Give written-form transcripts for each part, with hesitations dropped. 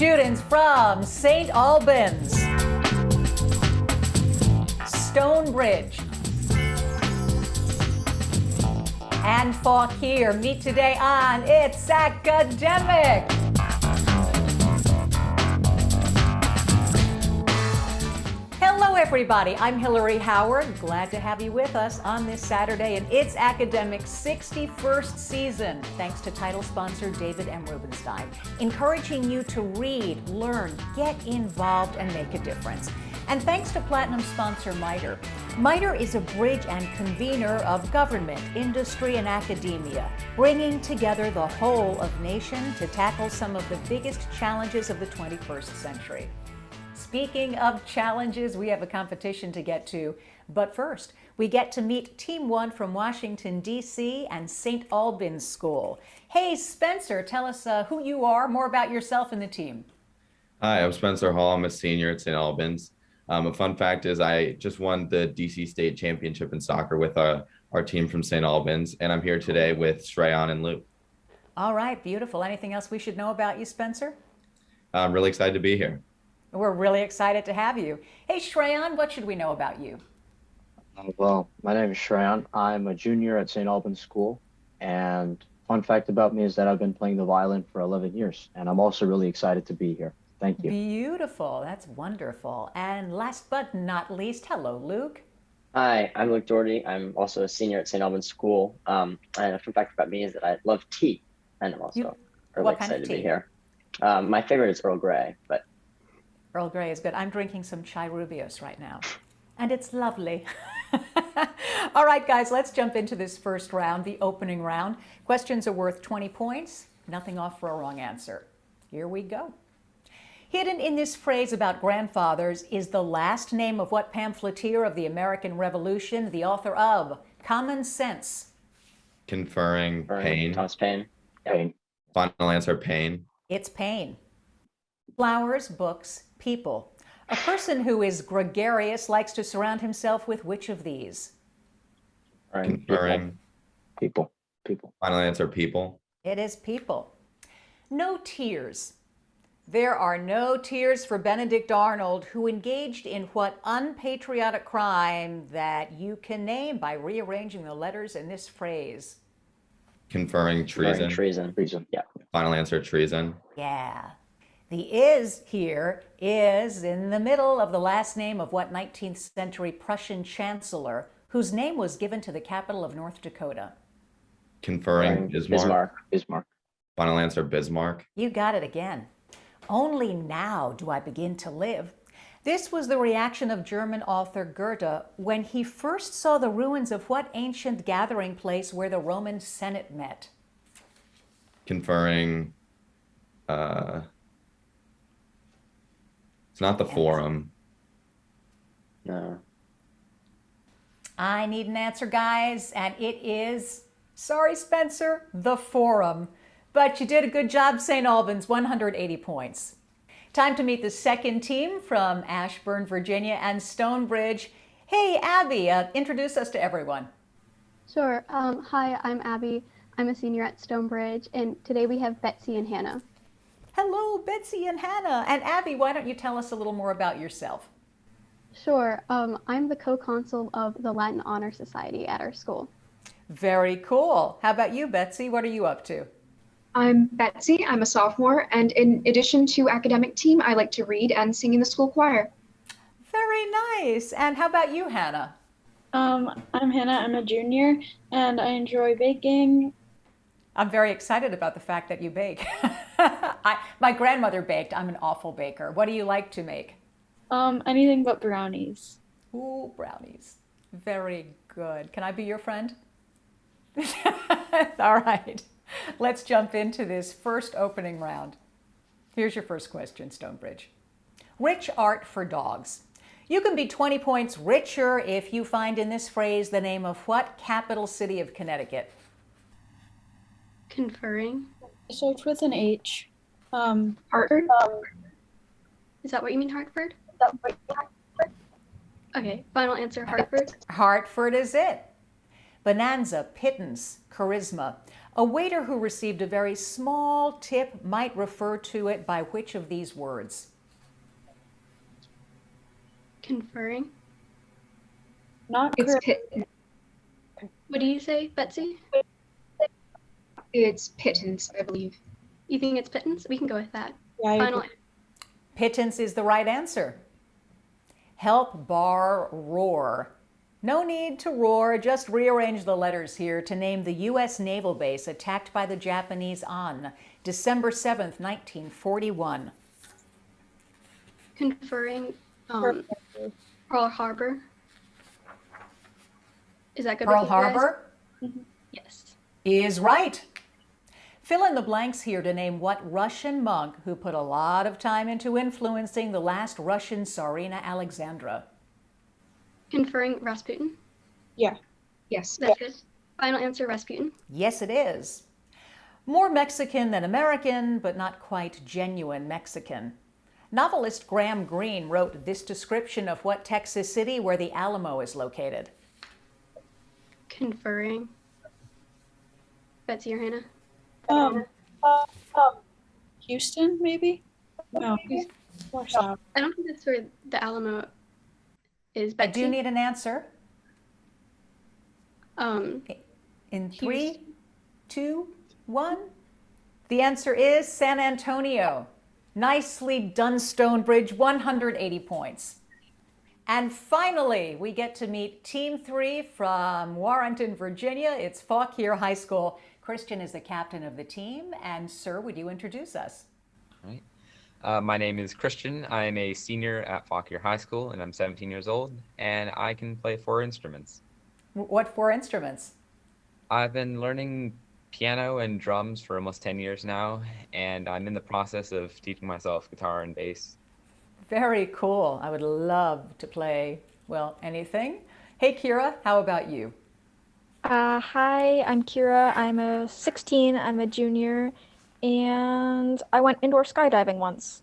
Students from St. Albans, Stonebridge, and Fauquier meet today on It's Academic. Hello everybody, I'm Hillary Howard. Glad to have you with us on this Saturday in It's Academic's 61st season, thanks to title sponsor David M. Rubenstein, encouraging you to read, learn, get involved, and make a difference. And thanks to Platinum sponsor MITRE. MITRE is a bridge and convener of government, industry, and academia, bringing together the whole of nation to tackle some of the biggest challenges of the 21st century. Speaking of challenges, we have a competition to get to. But first, we get to meet Team 1 from Washington, D.C. and St. Albans School. Hey, Spencer, tell us who you are, more about yourself and the team. Hi, I'm Spencer Hall. I'm a senior at St. Albans. A fun fact is I just won the DC State Championship in soccer with our team from St. Albans, and I'm here today with Shreyan and Luke. All right, beautiful. Anything else we should know about you, Spencer? I'm really excited to be here. We're really excited to have you. Hey, Shreyan, what should we know about you? Well, my name is Shreyan. I'm a junior at St. Albans School, and fun fact about me is that I've been playing the violin for 11 years, and I'm also really excited to be here. Thank you. Beautiful. That's wonderful. And last but not least, hello, Luke. Hi, I'm Luke Doherty. I'm also a senior at St. Albans School. And a fun fact about me is that I love tea, and I'm also really excited to be here. My favorite is Earl Grey, but Earl Grey is good. I'm drinking some Chai Rubios right now, and it's lovely. All right, guys, let's jump into this first round, the opening round. Questions are worth 20 points, nothing off for a wrong answer. Here we go. Hidden in this phrase about grandfathers is the last name of what pamphleteer of the American Revolution, the author of Common Sense? Conferring Paine. Thomas Paine. Yeah. Paine. Final answer, Paine. It's Paine. Flowers, books, people. A person who is gregarious likes to surround himself with which of these? Conferring. People. Final answer, people. It is people. No tears. There are no tears for Benedict Arnold, who engaged in what unpatriotic crime that you can name by rearranging the letters in this phrase? Conferring treason. Treason. Yeah. Final answer, treason. Yeah. The is here is in the middle of the last name of what 19th century Prussian chancellor whose name was given to the capital of North Dakota? Conferring Bismarck. Bismarck. Final answer, Bismarck. You got it again. Only now do I begin to live. This was the reaction of German author Goethe when he first saw the ruins of what ancient gathering place where the Roman Senate met? Conferring, it's not the Forum. No. I need an answer, guys, and it is, sorry, Spencer, the Forum. But you did a good job, St. Albans, 180 points. Time to meet the second team from Ashburn, Virginia, and Stonebridge. Hey, Abby, introduce us to everyone. Sure. Hi, I'm Abby. I'm a senior at Stonebridge, and today we have Betsy and Hannah. Hello, Betsy and Hannah. And Abby, why don't you tell us a little more about yourself? Sure. I'm the co-consul of the Latin Honor Society at our school. Very cool. How about you, Betsy? What are you up to? I'm Betsy. I'm a sophomore, and in addition to academic team, I like to read and sing in the school choir. Very nice. And how about you, Hannah? I'm Hannah. I'm a junior, and I enjoy baking. I'm very excited about the fact that you bake. My grandmother baked. I'm an awful baker. What do you like to make? Anything but brownies. Ooh, brownies. Very good. Can I be your friend? All right. Let's jump into this first opening round. Here's your first question, Stonebridge. Rich art for dogs. You can be 20 points richer if you find in this phrase the name of what capital city of Connecticut? Conferring. It starts with an H. Hartford? Is that what you mean, Hartford? Okay, final answer, Hartford. Hartford is it. Bonanza, pittance, charisma. A waiter who received a very small tip might refer to it by which of these words? Conferring. Not It's correct. pit. What do you say, Betsy? It's pittance, I believe. You think it's pittance? We can go with that. Yeah, I Final. agree. Pittance is the right answer. Help, bar, roar. No need to roar, just rearrange the letters here to name the U.S. naval base attacked by the Japanese on December 7th, 1941. Conferring. Pearl Harbor. Is that good Pearl with you guys? Harbor Yes. is right. Fill in the blanks here to name what Russian monk who put a lot of time into influencing the last Russian Tsarina Alexandra. Conferring Rasputin. Yeah. Yes. That's good. Final answer, Rasputin. Yes, it is. More Mexican than American, but not quite genuine Mexican. Novelist Graham Greene wrote this description of what Texas city where the Alamo is located. Conferring. Betsy or Hannah? Houston, maybe? No. Where's that? I don't think that's where the Alamo is. I Betsy? do need an answer. Um, In 3, 2, 1. The answer is San Antonio. Nicely done, Stonebridge, 180 points. And finally, we get to meet Team 3 from Warrenton, Virginia. It's Fauquier High School. Christian is the captain of the team. And sir, would you introduce us? All right. My name is Christian. I'm a senior at Fauquier High School, and I'm 17 years old, and I can play 4 instruments. What 4 instruments? I've been learning piano and drums for almost 10 years now, and I'm in the process of teaching myself guitar and bass. Very cool. I would love to play, well, anything. Hey, Kira, how about you? Hi, I'm Kira. I'm a 16. I'm a junior, and I went indoor skydiving once.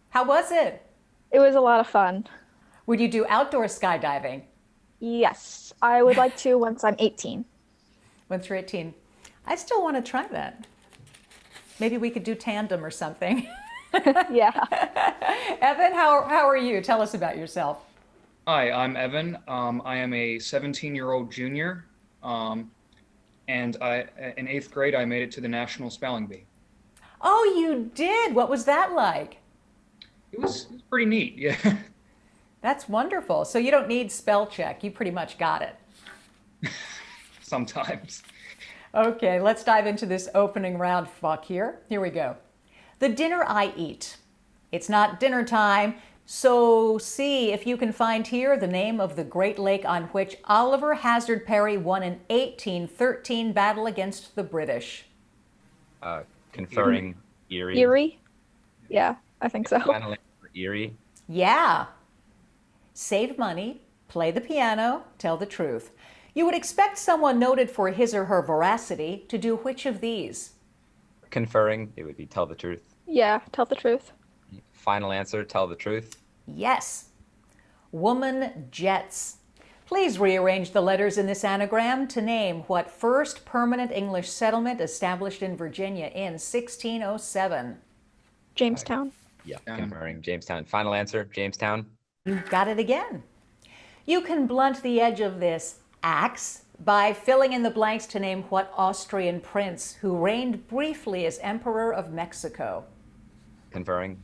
How was it? It was a lot of fun. Would you do outdoor skydiving Yes, I would like to once I'm 18. once you're 18? I still want to try that. Maybe we could do tandem or something. Yeah. Evan, how are you? Tell us about yourself. Hi, I'm Evan. I am a 17-year-old junior, and in 8th grade, I made it to the National Spelling Bee. Oh, you did? What was that like? It was pretty neat, yeah. That's wonderful. So you don't need spell check. You pretty much got it. Sometimes. Okay, let's dive into this opening round, Fauquier. Here we go. The dinner I eat. It's not dinner time, so see if you can find here the name of the Great Lake on which Oliver Hazard Perry won an 1813 battle against the British. Conferring Erie. Erie? Yeah, I think so. Final answer for Erie. Yeah. Save money, play the piano, tell the truth. You would expect someone noted for his or her veracity to do which of these? Conferring, it would be tell the truth. Yeah, tell the truth. Final answer, tell the truth. Yes. Woman jets. Please rearrange the letters in this anagram to name what first permanent English settlement established in Virginia in 1607. Jamestown. Yeah, conferring Jamestown. Final answer, Jamestown. You got it again. You can blunt the edge of this axe by filling in the blanks to name what Austrian prince who reigned briefly as Emperor of Mexico. Conferring.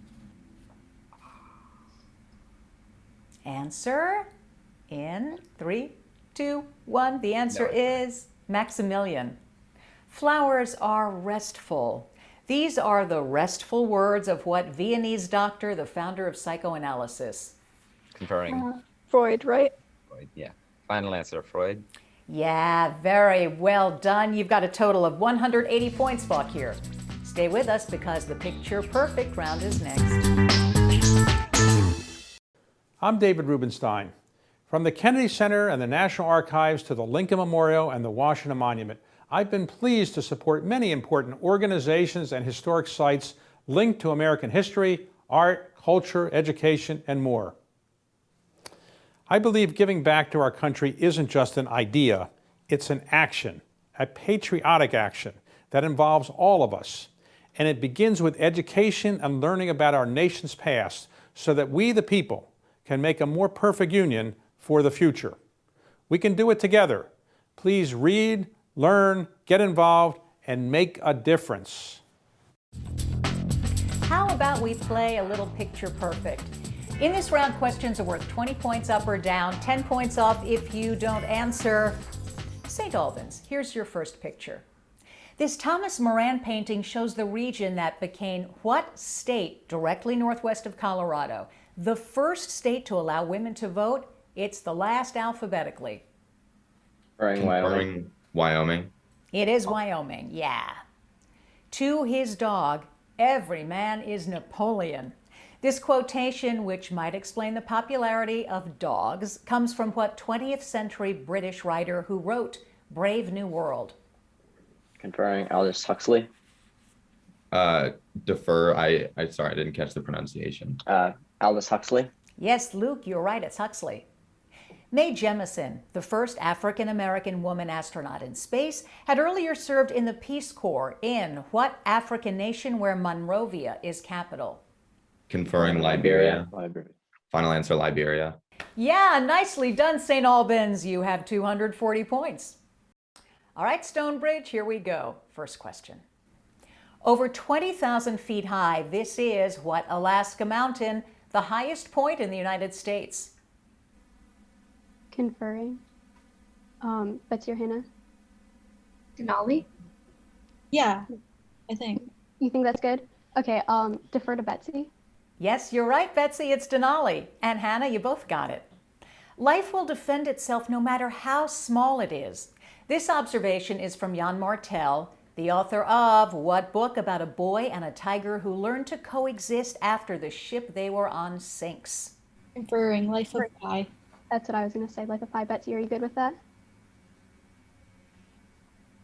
Answer in 3, 2, 1. The answer is Maximilian. Flowers are restful. These are the restful words of what Viennese doctor, the founder of psychoanalysis? Conferring. Freud, right? Freud, yeah. Final answer, Freud. Yeah, very well done. You've got a total of 180 points, Fauquier. Stay with us because the picture perfect round is next. I'm David Rubenstein. From the Kennedy Center and the National Archives to the Lincoln Memorial and the Washington Monument, I've been pleased to support many important organizations and historic sites linked to American history, art, culture, education, and more. I believe giving back to our country isn't just an idea, it's an action, a patriotic action that involves all of us. And it begins with education and learning about our nation's past so that we, the people, can make a more perfect union for the future. We can do it together. Please read, learn, get involved, and make a difference. How about we play a little picture perfect? In this round, questions are worth 20 points up or down, 10 points off if you don't answer. St. Albans, here's your first picture. This Thomas Moran painting shows the region that became what state directly northwest of Colorado? The first state to allow women to vote. It's the last alphabetically. Wyoming. It is Wyoming, yeah. To his dog, every man is Napoleon. This quotation, which might explain the popularity of dogs, comes from what 20th century British writer who wrote Brave New World? Conferring Aldous Huxley. Defer. Sorry, I didn't catch the pronunciation. Aldous Huxley. Yes, Luke, you're right, it's Huxley. Mae Jemison, the first African-American woman astronaut in space, had earlier served in the Peace Corps in what African nation where Monrovia is capital? Conferring Liberia. Final answer, Liberia. Yeah, nicely done, St. Albans. You have 240 points. All right, Stonebridge, here we go. First question. Over 20,000 feet high, this is what Alaska mountain, the highest point in the United States? Conferring. Betsy or Hannah? Denali? Yeah, I think. You think that's good? Okay, defer to Betsy. Yes, you're right, Betsy, it's Denali. And Hannah, you both got it. Life will defend itself no matter how small it is. This observation is from Jan Martel, the author of what book about a boy and a tiger who learned to coexist after the ship they were on sinks? Conferring Life of Pi. That's what I was going to say, Life of Pi. Betsy, are you good with that?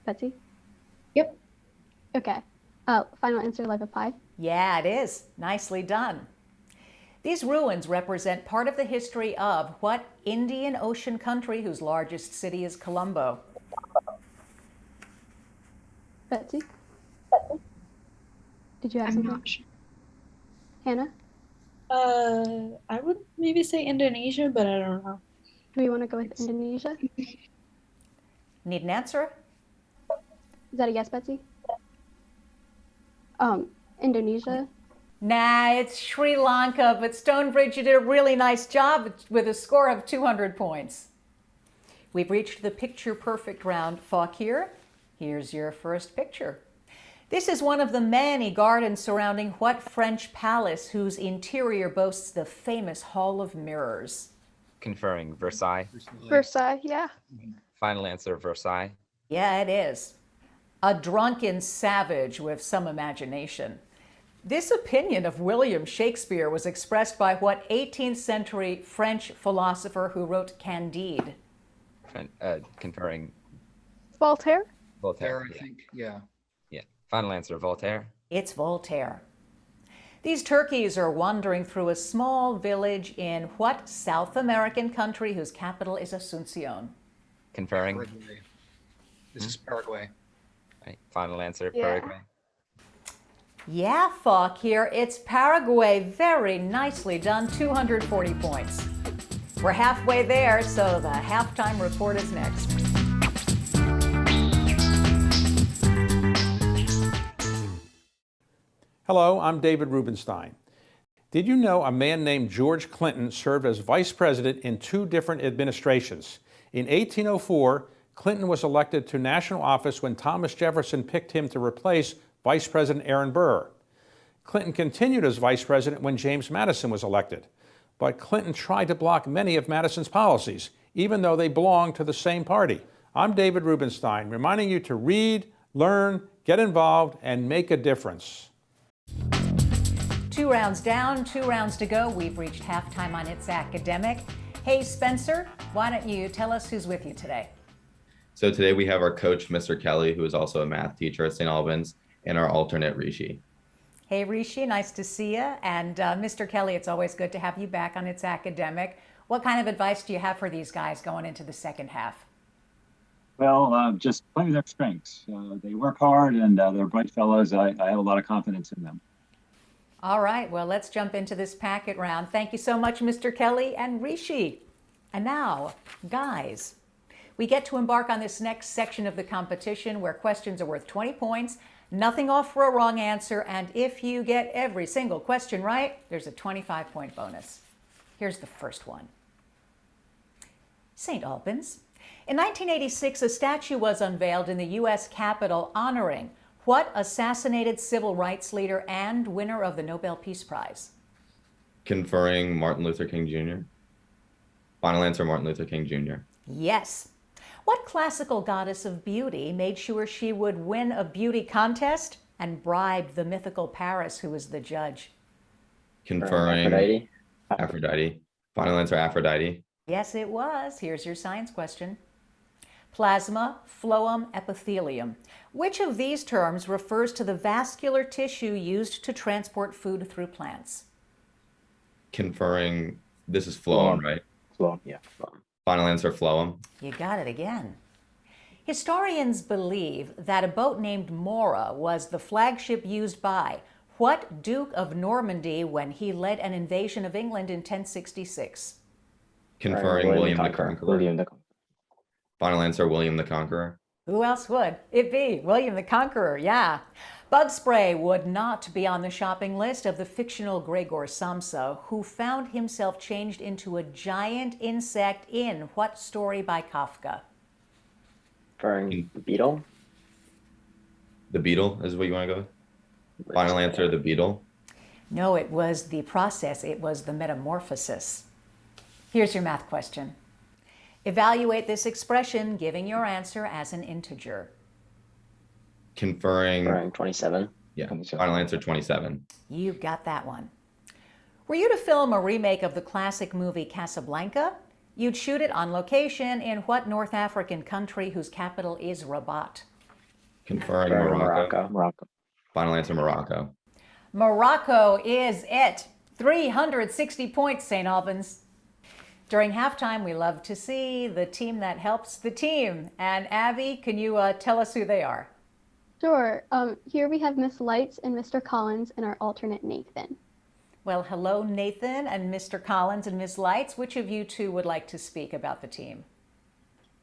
Betsy? Yep. Okay. Final answer, Life of Pi. Yeah, it is. Nicely done. These ruins represent part of the history of what Indian Ocean country whose largest city is Colombo? Betsy? Did you have I'm something? not sure. Hannah? I would maybe say Indonesia, but I don't know. Do we want to go with Indonesia? Need an answer? Is that a yes, Betsy? Indonesia? Nah, it's Sri Lanka, but Stonebridge, you did a really nice job with a score of 200 points. We've reached the picture-perfect round. Fauquier, here's your first picture. This is one of the many gardens surrounding what French palace whose interior boasts the famous Hall of Mirrors? Conferring Versailles. Versailles, yeah. Final answer, Versailles. Yeah, it is. A drunken savage with some imagination. This opinion of William Shakespeare was expressed by what 18th century French philosopher who wrote Candide? Conferring Voltaire? Voltaire. I think, yeah. Yeah. Final answer, Voltaire. It's Voltaire. These turkeys are wandering through a small village in what South American country whose capital is Asuncion? Conferring. Paraguay. This is Paraguay. Right. Final answer, Yeah. Paraguay. Yeah, Fauquier, it's Paraguay. Very nicely done, 240 points. We're halfway there, so the halftime report is next. Hello, I'm David Rubenstein. Did you know a man named George Clinton served as vice president in 2 different administrations? In 1804, Clinton was elected to national office when Thomas Jefferson picked him to replace Vice President Aaron Burr. Clinton continued as vice president when James Madison was elected, but Clinton tried to block many of Madison's policies, even though they belonged to the same party. I'm David Rubenstein, reminding you to read, learn, get involved, and make a difference. 2 rounds down, 2 rounds to go. We've reached halftime on It's Academic. Hey, Spencer, why don't you tell us who's with you today? So today we have our coach, Mr. Kelly, who is also a math teacher at St. Albans, and our alternate, Rishi. Hey, Rishi, nice to see you. And Mr. Kelly, it's always good to have you back on It's Academic. What kind of advice do you have for these guys going into the second half? Well, just play to their strengths. They work hard and they're bright fellows. I have a lot of confidence in them. All right, well, let's jump into this packet round. Thank you so much, Mr. Kelly and Rishi. And now, guys, we get to embark on this next section of the competition where questions are worth 20 points, nothing off for a wrong answer, and if you get every single question right, there's a 25-point bonus. Here's the first one. St. Albans. In 1986, a statue was unveiled in the U.S. Capitol honoring what assassinated civil rights leader and winner of the Nobel Peace Prize? Conferring Martin Luther King Jr. Final answer, Martin Luther King Jr. Yes. What classical goddess of beauty made sure she would win a beauty contest and bribe the mythical Paris, who was the judge? Conferring Aphrodite. Aphrodite. Final answer, Aphrodite. Yes, it was. Here's your science question. Plasma, phloem, epithelium. Which of these terms refers to the vascular tissue used to transport food through plants? Conferring, this is phloem, right? Phloem, yeah. Phloem. Final answer, phloem. You got it again. Historians believe that a boat named Mora was the flagship used by what Duke of Normandy when he led an invasion of England in 1066? Conferring William the Conqueror. William the Conqueror. Final answer, William the Conqueror. Who else would it be? William the Conqueror, yeah. Bug spray would not be on the shopping list of the fictional Gregor Samsa, who found himself changed into a giant insect in what story by Kafka? Conferring the beetle. The beetle is what you want to go with? Final answer, the beetle. No, it was the process. It was the metamorphosis. Here's your math question. Evaluate this expression, giving your answer as an integer. Conferring 27. Yeah, 27. Final answer, 27. You got that one. Were you to film a remake of the classic movie Casablanca, you'd shoot it on location in what North African country whose capital is Rabat? Conferring Morocco. Morocco. Final answer, Morocco. Morocco is it. 360 points, St. Albans. During halftime, we love to see the team that helps the team. And Abby, can you tell us who they are? Sure. Here we have Miss Lights and Mr. Collins and our alternate Nathan. Well, hello, Nathan and Mr. Collins and Ms. Lights. Which of you two would like to speak about the team?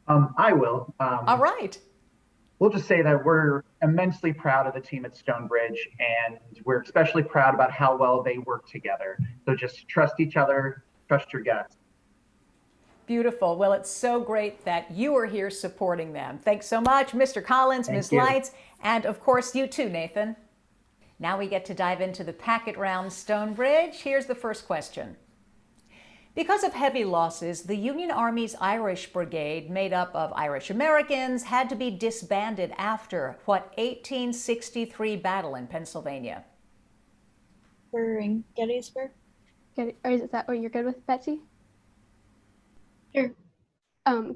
I will. All right. We'll just say that we're immensely proud of the team at Stonebridge, and we're especially proud about how well they work together. So just trust each other, trust your guts. Beautiful. Well, it's so great that you are here supporting them. Thanks so much, Mr. Collins, Ms. Lights, and of course you too, Nathan. Now we get to dive into the packet round, Stonebridge. Here's the first question. Because of heavy losses, the Union Army's Irish Brigade, made up of Irish Americans, had to be disbanded after what 1863 battle in Pennsylvania? Conferring Gettysburg. Is that what you're good with, Betsy? Sure.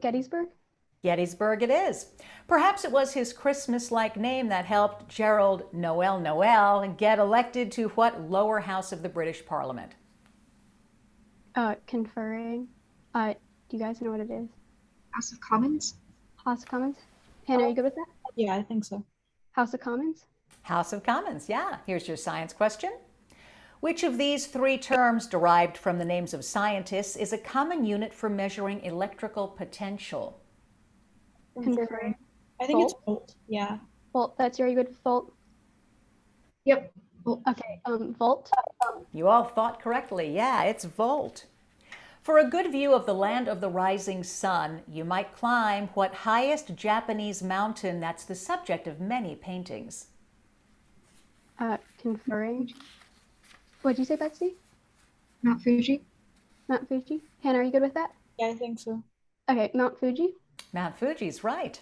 Gettysburg? Gettysburg it is. Perhaps it was his Christmas-like name that helped Gerald Noel get elected to what lower house of the British Parliament? Conferring. Do you guys know what it is? House of Commons. House of Commons? Hannah, are you good with that? Yeah, I think so. House of Commons? House of Commons, yeah. Here's your science question. Which of these three terms derived from the names of scientists is a common unit for measuring electrical potential? Conferring. I think it's volt. Yeah. Volt, are you good with volt? Yep. Okay, volt. You all thought correctly. Yeah, it's volt. For a good view of the land of the rising sun, you might climb what highest Japanese mountain that's the subject of many paintings? Conferring. What'd you say, Betsy? Mount Fuji. Mount Fuji. Hannah, are you good with that? Yeah, I think so. Okay, Mount Fuji. Mount Fuji's right.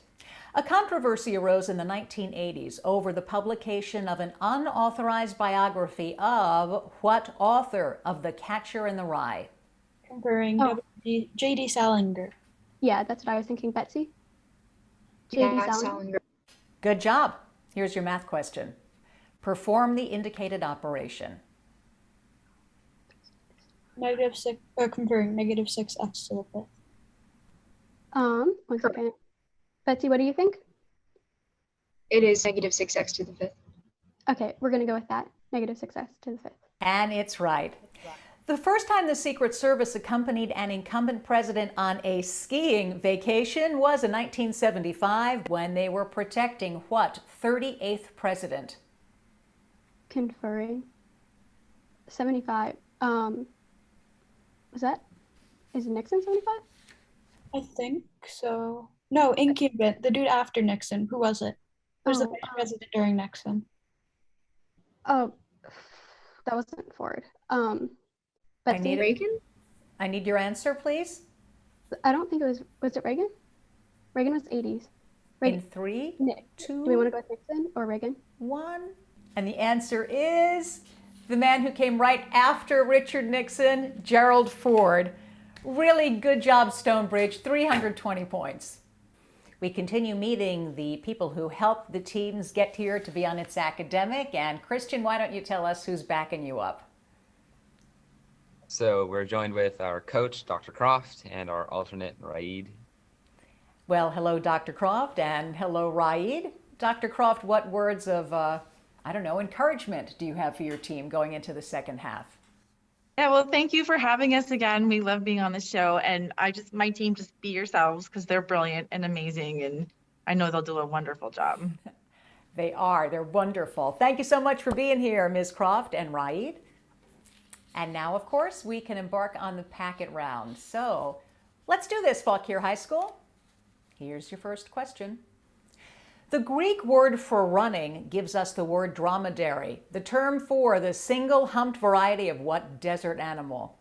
A controversy arose in the 1980s over the publication of an unauthorized biography of what author of The Catcher in the Rye? Conferring J.D. Salinger. Yeah, that's what I was thinking, Betsy. Yeah, Salinger. Good job. Here's your math question. Perform the indicated operation. -6, or conferring -6x to the 5th. 1 second. Betsy, what do you think? It is -6x to the 5th. Okay, we're going to go with that. -6x to the 5th. And it's right. The first time the Secret Service accompanied an incumbent president on a skiing vacation was in 1975 when they were protecting what 38th president? Conferring. 75. Is it Nixon 75? I think so. No, incumbent, the dude after Nixon. Who was it? Who was the vice president during Nixon? Oh, that wasn't Ford. Betsy? Reagan? I need your answer, please. I don't think it was it Reagan? Reagan was 80s. In 3, 2, do we want to go with Nixon or Reagan? 1. And the answer is the man who came right after Richard Nixon, Gerald Ford. Really good job, Stonebridge, 320 points. We continue meeting the people who helped the teams get here to be on It's Academic. And Christian, why don't you tell us who's backing you up? So we're joined with our coach, Dr. Croft, and our alternate, Raid. Well, hello, Dr. Croft, and hello, Raid. Dr. Croft, what words of, encouragement do you have for your team going into the second half? Yeah, well, thank you for having us again. We love being on the show, and my team, just be yourselves because they're brilliant and amazing, and I know they'll do a wonderful job. They are. They're wonderful. Thank you so much for being here, Ms. Croft and Raid. And now, of course, we can embark on the packet round. So let's do this, Fauquier High School. Here's your first question. The Greek word for running gives us the word dromedary, the term for the single humped variety of what desert animal?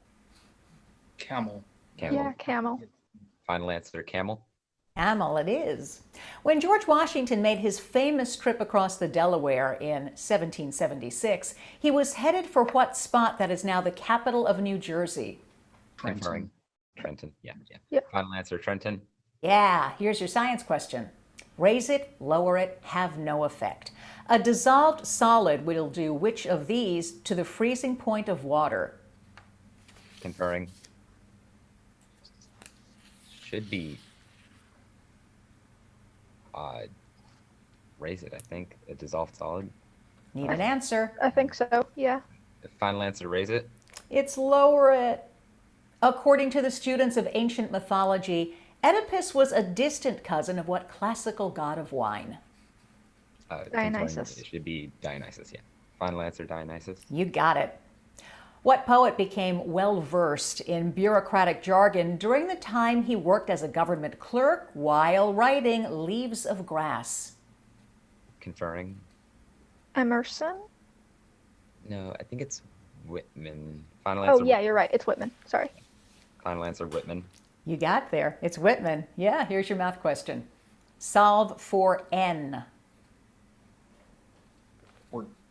Camel. Yeah, camel. Final answer, camel. Camel it is. When George Washington made his famous trip across the Delaware in 1776, he was headed for what spot that is now the capital of New Jersey? Trenton. Trenton, yeah. Yep. Final answer, Trenton. Yeah, here's your science question. Raise it, lower it, have no effect. A dissolved solid will do which of these to the freezing point of water? Conferring. Should be raise it, I think. A dissolved solid. Need an answer. I think so, yeah. Final answer, raise it. It's lower it. According to the students of ancient mythology, Oedipus was a distant cousin of what classical god of wine? Dionysus. It should be Dionysus, yeah. Final answer, Dionysus. You got it. What poet became well-versed in bureaucratic jargon during the time he worked as a government clerk while writing Leaves of Grass? Conferring. Emerson? No, I think it's Whitman. Final answer. Oh, yeah, you're right. It's Whitman. Sorry. Final answer, Whitman. You got there. It's Whitman. Yeah, here's your math question. Solve for n.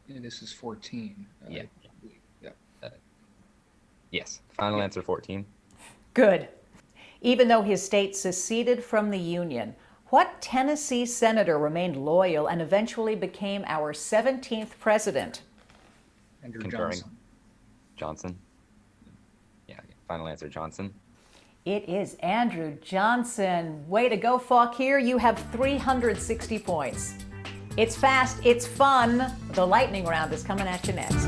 This is 14. Yeah. Yes. Final answer, 14. Good. Even though his state seceded from the Union, what Tennessee senator remained loyal and eventually became our 17th president? Andrew Conferring. Johnson. Johnson. Yeah. Final answer, Johnson. It is Andrew Johnson. Way to go, Fauquier. You have 360 points. It's fast, it's fun. The lightning round is coming at you next.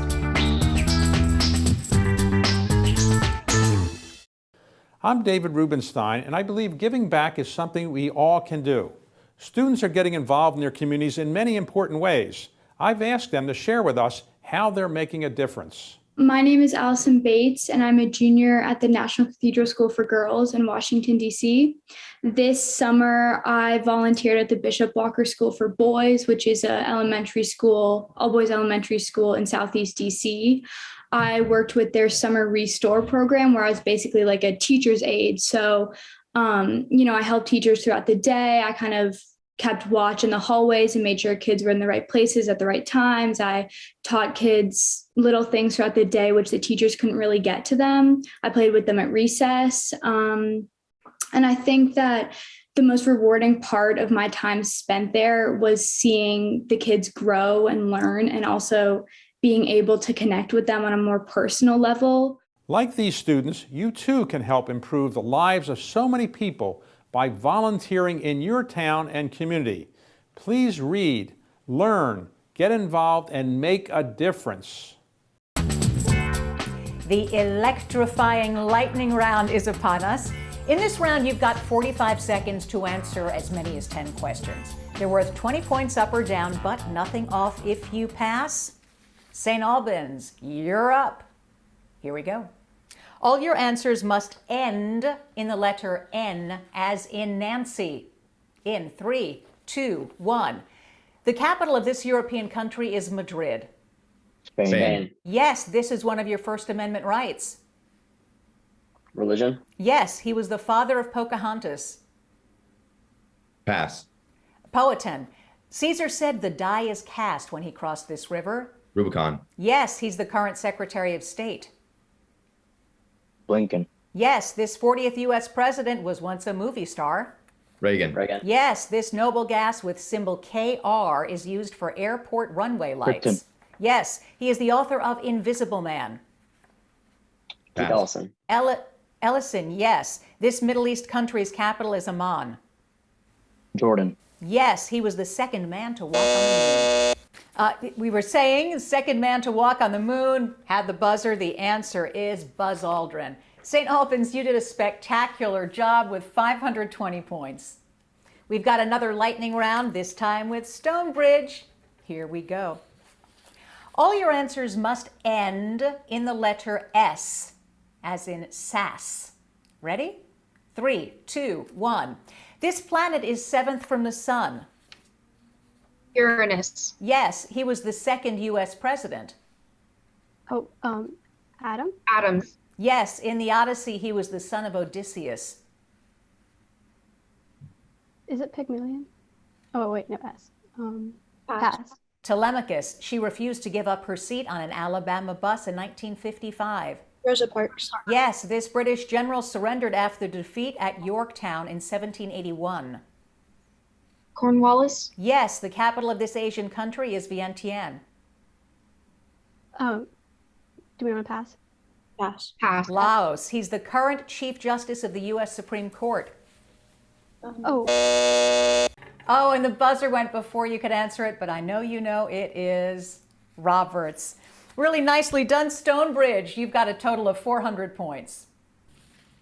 I'm David Rubenstein, and I believe giving back is something we all can do. Students are getting involved in their communities in many important ways. I've asked them to share with us how they're making a difference. My name is Allison Bates, and I'm a junior at the National Cathedral School for Girls in Washington, D.C. This summer, I volunteered at the Bishop Walker School for Boys, which is an elementary school, all-boys elementary school in Southeast D.C. I worked with their summer restore program where I was basically like a teacher's aide. So, I helped teachers throughout the day. I kind of kept watch in the hallways and made sure kids were in the right places at the right times. I taught kids little things throughout the day, which the teachers couldn't really get to them. I played with them at recess. And I think that the most rewarding part of my time spent there was seeing the kids grow and learn, and also being able to connect with them on a more personal level. Like these students, you too can help improve the lives of so many people by volunteering in your town and community. Please read, learn, get involved, and make a difference. The electrifying lightning round is upon us. In this round, you've got 45 seconds to answer as many as 10 questions. They're worth 20 points up or down, but nothing off if you pass. St. Albans, you're up. Here we go. All your answers must end in the letter N, as in Nancy. In 3, 2, 1. The capital of this European country is Madrid. Spain. Yes, this is one of your First Amendment rights. Religion. Yes, he was the father of Pocahontas. Pass. Powhatan. Caesar said the die is cast when he crossed this river. Rubicon. Yes, he's the current Secretary of State. Lincoln. Yes, this 40th U.S. president was once a movie star. Reagan. Yes, this noble gas with symbol KR is used for airport runway lights. Krypton. Yes, he is the author of Invisible Man. Ellison. Ellison, yes. This Middle East country's capital is Amman. Jordan. Yes, he was the second man to walk on the moon. We were saying, second man to walk on the moon, had the buzzer. The answer is Buzz Aldrin. St. Albans, you did a spectacular job with 520 points. We've got another lightning round, this time with Stonebridge. Here we go. All your answers must end in the letter S, as in sass. Ready? 3, 2, 1. This planet is 7th from the sun. Uranus. Yes, he was the second U.S. president. Oh, Adam? Adams. Yes, in the Odyssey, he was the son of Odysseus. Is it Pygmalion? Oh, wait, no, S. Pass. Telemachus. She refused to give up her seat on an Alabama bus in 1955. Rosa Parks. Yes, this British general surrendered after defeat at Yorktown in 1781. Cornwallis. Yes, the capital of this Asian country is Vientiane. Do we want to pass? Pass. Pass. Laos. He's the current Chief Justice of the U.S. Supreme Court. Oh, and the buzzer went before you could answer it, but I know you know it is Roberts. Really nicely done, Stonebridge. You've got a total of 400 points.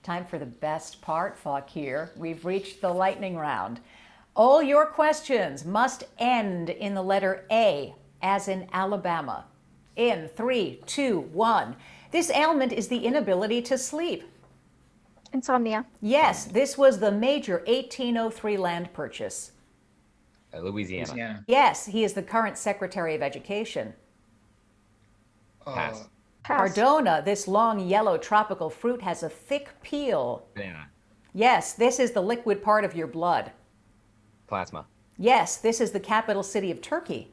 Time for the best part, Fauquier. We've reached the lightning round. All your questions must end in the letter A, as in Alabama. In 3, 2, 1. This ailment is the inability to sleep. Insomnia. Yes, this was the major 1803 land purchase. Louisiana. Yes, he is the current Secretary of Education. Pass. Cardona, this long yellow tropical fruit has a thick peel. Banana. Yes, this is the liquid part of your blood. Plasma. Yes, this is the capital city of Turkey.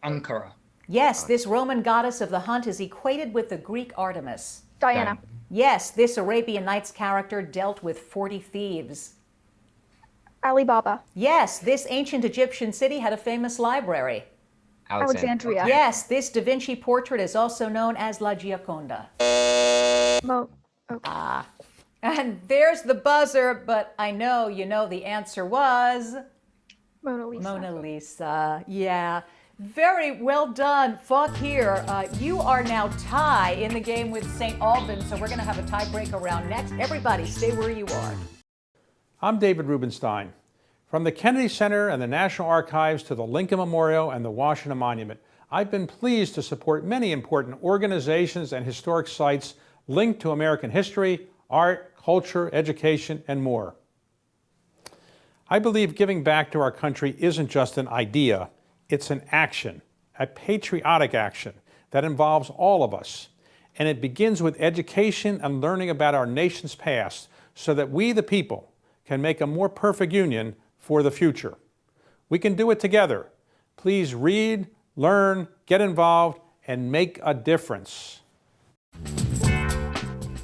Ankara. Yes, this Roman goddess of the hunt is equated with the Greek Artemis. Diana. Yes, this Arabian Nights character dealt with 40 thieves. Alibaba. Yes, this ancient Egyptian city had a famous library. Alexandria. Yes, this Da Vinci portrait is also known as La Gioconda. Okay. And there's the buzzer, but I know you know the answer was Mona Lisa. Mona Lisa. Yeah. Very well done, Fauquier. You are now tie in the game with St. Albans, so we're going to have a tiebreaker round next. Everybody, stay where you are. I'm David Rubenstein. From the Kennedy Center and the National Archives to the Lincoln Memorial and the Washington Monument, I've been pleased to support many important organizations and historic sites linked to American history, art, culture, education, and more. I believe giving back to our country isn't just an idea, it's an action, a patriotic action that involves all of us. And it begins with education and learning about our nation's past so that we, the people, can make a more perfect union for the future. We can do it together. Please read, learn, get involved, and make a difference.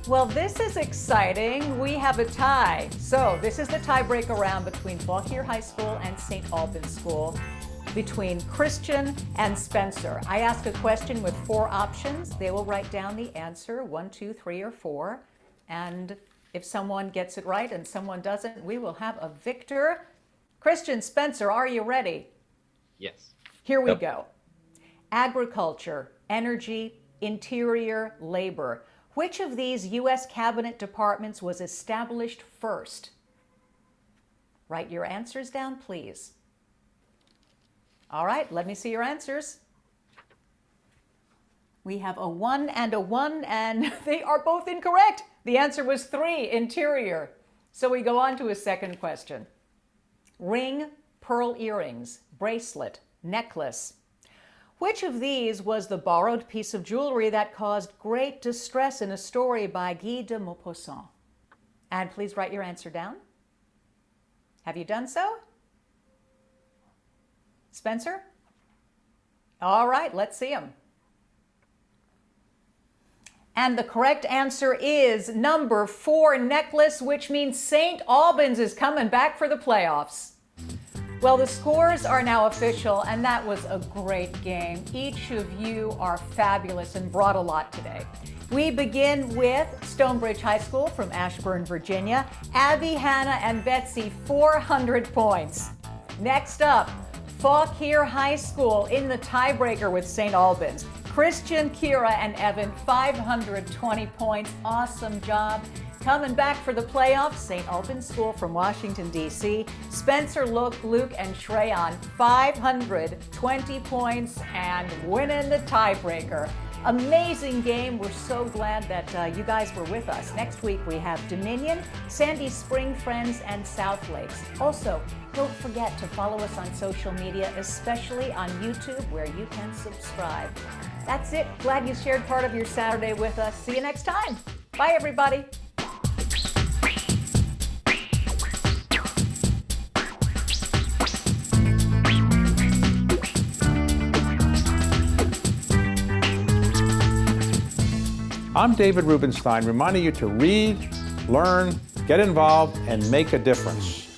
Well, this is exciting. We have a tie. So this is the tiebreaker round between Fauquier High School and St. Albans School, between Christian and Spencer. I ask a question with 4 options. They will write down the answer, 1, 2, 3, or 4, and If someone gets it right and someone doesn't, we will have a victor. Christian, Spencer, are you ready? Yes. Here we go. Agriculture, energy, interior, labor. Which of these U.S. cabinet departments was established first? Write your answers down, please. All right, let me see your answers. We have a 1 and a 1, and they are both incorrect. The answer was 3, interior. So we go on to a second question. Ring, pearl earrings, bracelet, necklace. Which of these was the borrowed piece of jewelry that caused great distress in a story by Guy de Maupassant? And please write your answer down. Have you done so? Spencer? All right, let's see them. And the correct answer is number 4, necklace, which means St. Albans is coming back for the playoffs. Well, the scores are now official, and that was a great game. Each of you are fabulous and brought a lot today. We begin with Stonebridge High School from Ashburn, Virginia. Abby, Hannah, and Betsy, 400 points. Next up, Fauquier High School in the tiebreaker with St. Albans. Christian, Kira, and Evan, 520 points. Awesome job. Coming back for the playoffs, St. Albans School from Washington, D.C. Spencer, Luke, and Shreyan, 520 points and winning the tiebreaker. Amazing game. We're so glad that you guys were with us. Next week, we have Dominion, Sandy Spring Friends, and South Lakes. Also, don't forget to follow us on social media, especially on YouTube, where you can subscribe. That's it. Glad you shared part of your Saturday with us. See you next time. Bye, everybody. I'm David Rubenstein, reminding you to read, learn, get involved, and make a difference.